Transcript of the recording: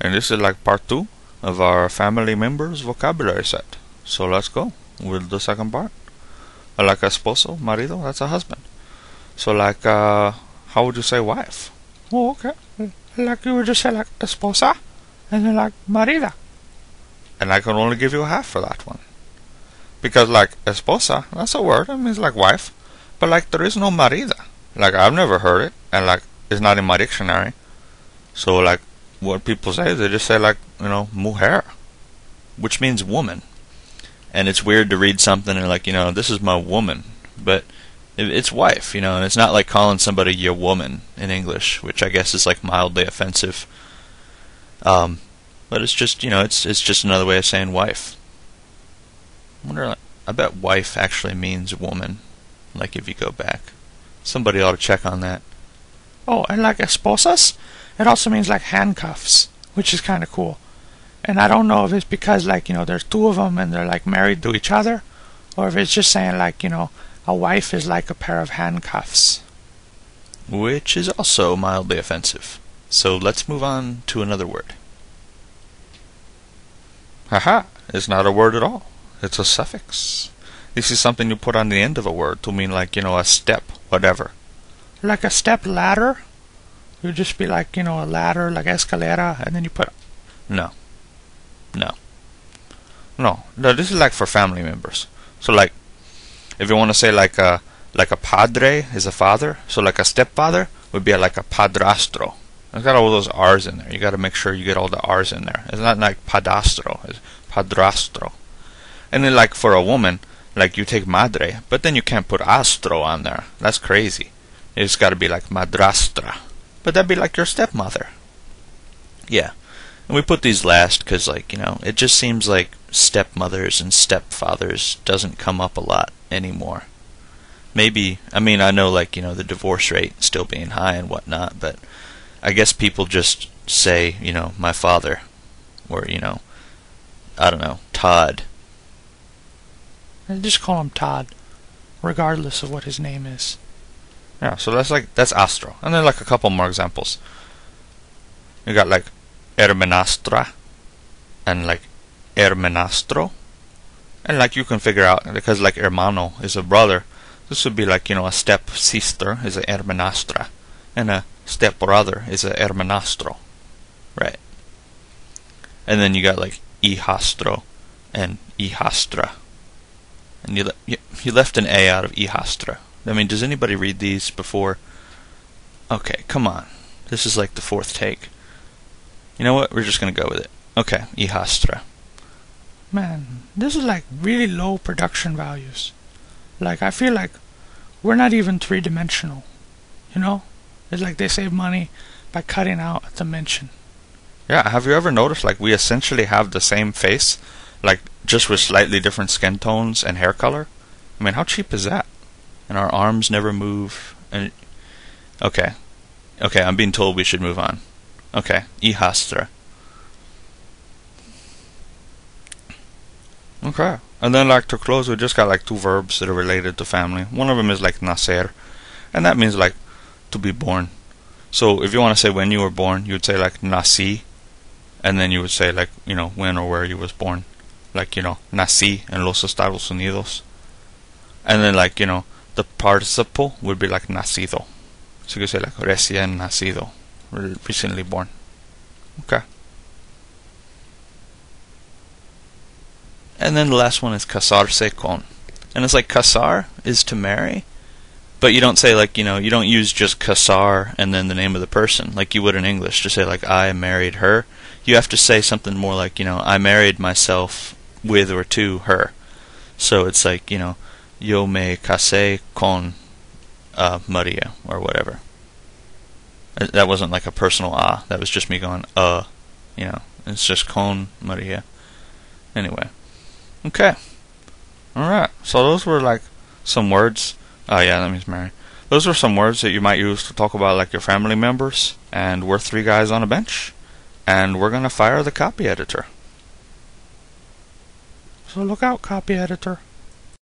And this is like part 2 of our family members vocabulary set. So let's go with the second part. Like esposo, marido, that's a husband. So like, how would you say wife? Oh, okay. Like you would just say like esposa, and then like marida. And I can only give you half for that one. Because like esposa, that's a word, it means like wife. But like there is no marida. Like I've never heard it, and like it's not in my dictionary. So like what people say, they just say like, you know, mujer, which means woman. And it's weird to read something and like, you know, this is my woman, but it's wife, you know, and it's not like calling somebody your woman in English, which I guess is like mildly offensive. But it's just, you know, it's just another way of saying wife. I wonder, like, I bet wife actually means woman, like if you go back. Somebody ought to check on that. Oh, and like esposas, it also means like handcuffs, which is kind of cool. And I don't know if it's because, like, you know, there's two of them and they're like married to each other, or if it's just saying like, you know, a wife is like a pair of handcuffs. Which is also mildly offensive. So let's move on to another word. Haha, it's not a word at all. It's a suffix. This is something you put on the end of a word to mean like, you know, a step, whatever. Like a step ladder? It would just be like, you know, a ladder, like escalera, and then you put... No. No, this is like for family members. So like, if you want to say like a padre is a father, so like a stepfather would be like a padrastro. It's got all those R's in there. You got to make sure you get all the R's in there. It's not like padastro, it's padrastro. And then like for a woman, like you take madre, but then you can't put astro on there. That's crazy. It's got to be like madrastra. But that'd be like your stepmother. Yeah. And we put these last because, like, you know, it just seems like stepmothers and stepfathers doesn't come up a lot anymore. Maybe, I mean, I know, like, you know, the divorce rate still being high and whatnot, but I guess people just say, you know, my father, or, you know, I don't know, Todd. I just call him Todd, regardless of what his name is. Yeah, so that's astro. And then like a couple more examples. You got like hermanastra and like hermanastro. And like you can figure out, because like hermano is a brother, this would be like, you know, a step sister is a hermanastra, and a step brother is a hermanastro. Right. And then you got like hijastro and hijastra. And you left an A out of hijastra. I mean, does anybody read these before? Okay, come on. This is like the fourth take. You know what? We're just going to go with it. Okay, hijastra. Man, this is like really low production values. Like, I feel like we're not even three-dimensional. You know? It's like they save money by cutting out a dimension. Yeah, have you ever noticed, like, we essentially have the same face, like, just with slightly different skin tones and hair color? I mean, how cheap is that? And our arms never move. And okay, I'm being told we should move on. Okay, hijastra. Okay, and then like to close, we just got like two verbs that are related to family. One of them is like nacer, and that means like to be born. So if you want to say when you were born, you would say like nací, and then you would say like, you know, when or where you was born. Like, you know, nací en los Estados Unidos. And then like, you know, the participle would be like nacido. So you could say like recién nacido, recently born. Okay. And then the last one is casarse con. And it's like casar is to marry, but you don't say like, you know, you don't use just casar and then the name of the person like you would in English. Just say like I married her. You have to say something more like, you know, I married myself with or to her. So it's like, you know, yo me casé con Maria, or whatever. That wasn't like a personal that was just me going, you know, it's just con Maria. Anyway. Okay. Alright, so those were like some words. Oh yeah, that means marry. Those were some words that you might use to talk about like your family members, and we're three guys on a bench, and we're gonna fire the copy editor. So look out, copy editor.